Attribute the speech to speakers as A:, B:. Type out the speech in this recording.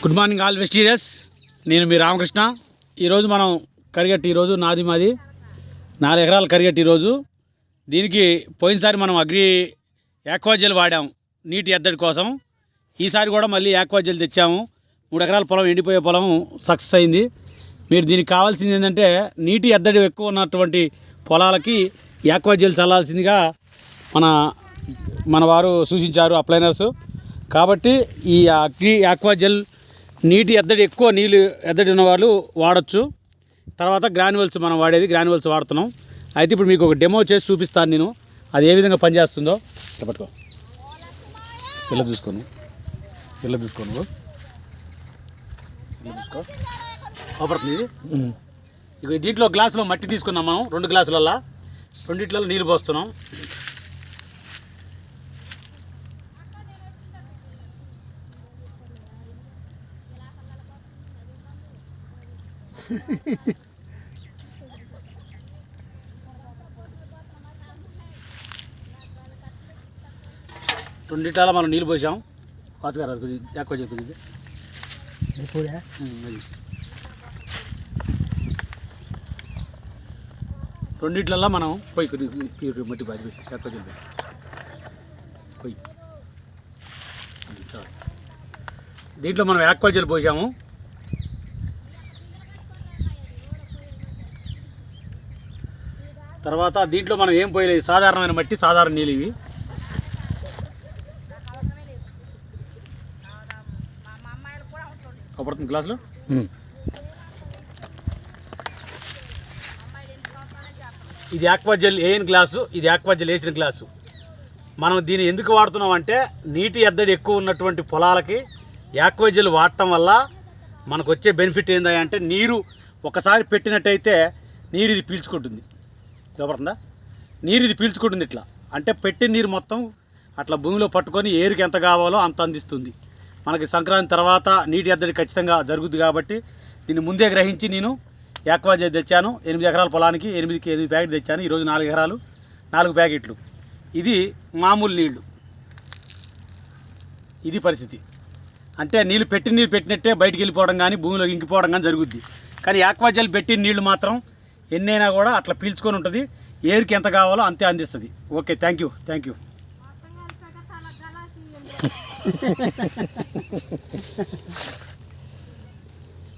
A: Good morning all వెస్టీరియస్. నేను మీ రామకృష్ణ. ఈరోజు మనం కరిగట్టి, ఈరోజు మాది 4 ఎకరాల కరిగట్టి. ఈరోజు దీనికి పోయినసారి మనం అగ్రి యాక్వాజెల్ వాడాం నీటి ఎద్దడి కోసం. ఈసారి కూడా మళ్ళీ యాక్వాజెల్ తెచ్చాము. 3 ఎకరాల పొలం, ఎండిపోయే పొలం సక్సెస్ అయింది. మీరు దీనికి కావాల్సింది ఏంటంటే నీటి ఎద్దడి ఎక్కువ ఉన్నటువంటి పొలాలకి యాక్వాజెల్ చల్లాల్సిందిగా మన వారు సూచించారు, అప్లైనర్స్. కాబట్టి ఈ అగ్రి యాక్వాజెల్ నీటి ఎద్దడి ఎక్కువ నీళ్ళు ఎద్దడి ఉన్నవాళ్ళు వాడచ్చు. తర్వాత గ్రాన్యువల్స్ మనం వాడేది గ్రాన్యువల్స్ వాడుతున్నాం. అయితే ఇప్పుడు మీకు ఒక డెమో చేసి చూపిస్తాను నేను, అది ఏ విధంగా పనిచేస్తుందో. పట్టుకో, ఇలా చూసుకోను, అవపడుతుంది. ఇక దీంట్లో గ్లాసులో మట్టి తీసుకున్నాం మనం, 2 గ్లాసులల్లో, 2 నీళ్ళు పోస్తున్నాం. రెండిట్ల మనం నీళ్ళు పోసాం. వాసుగారు ఎక్కువ చెప్పింది. రెండిట్లల్లో మనం పొయ్యి మట్టి బాధ ఎక్కువ చెప్పి పొయ్యి. దీంట్లో మనం యాక్వాజెల్ పోసాము. తర్వాత దీంట్లో మనం ఏం పోయలేదు, సాధారణమైన మట్టి, సాధారణ నీళ్ళు ఇవి. పడుతుంది గ్లాసులో. ఇది యాక్వాజెల్ వేయని గ్లాసు, ఇది యాక్వాజెల్ వేసిన గ్లాసు. మనం దీన్ని ఎందుకు వాడుతున్నాం అంటే నీటి ఎద్దడి ఎక్కువ ఉన్నటువంటి పొలాలకి యాక్వాజెల్ వాడటం వల్ల మనకు వచ్చే బెనిఫిట్ ఏంటంటే నీరు ఒకసారి పెట్టినట్టయితే నీరు ఇది పీల్చుకుంటుంది. చూపడుతుందా? నీరు ఇది పీల్చుకుంటుంది. ఇట్లా అంటే పెట్టిన నీరు మొత్తం అట్లా భూమిలో పట్టుకొని ఏరుకి ఎంత కావాలో అంత అందిస్తుంది. మనకి సంక్రాంతి తర్వాత నీటి ఎద్దడి ఖచ్చితంగా జరుగుద్ది. కాబట్టి దీన్ని ముందే గ్రహించి నేను యాక్వాజెల్ తెచ్చాను. 8 ఎకరాల పొలానికి 8 ప్యాకెట్ తెచ్చాను. ఈరోజు 4 ఎకరాలు 4 ప్యాకెట్లు. ఇది మామూలు నీళ్లు. ఇది పరిస్థితి. అంటే నీళ్ళు పెట్టినట్టే బయటికి వెళ్ళిపోవడం కానీ భూమిలోకి ఇంకిపోవడం కానీ జరుగుద్ది. కానీ యాక్వాజెల్ పెట్టిన నీళ్లు మాత్రం ఎన్నైనా కూడా అట్లా పీల్చుకొని ఉంటుంది. ఏరుకి ఎంత కావాలో అంతే అందిస్తుంది. Okay, thank you.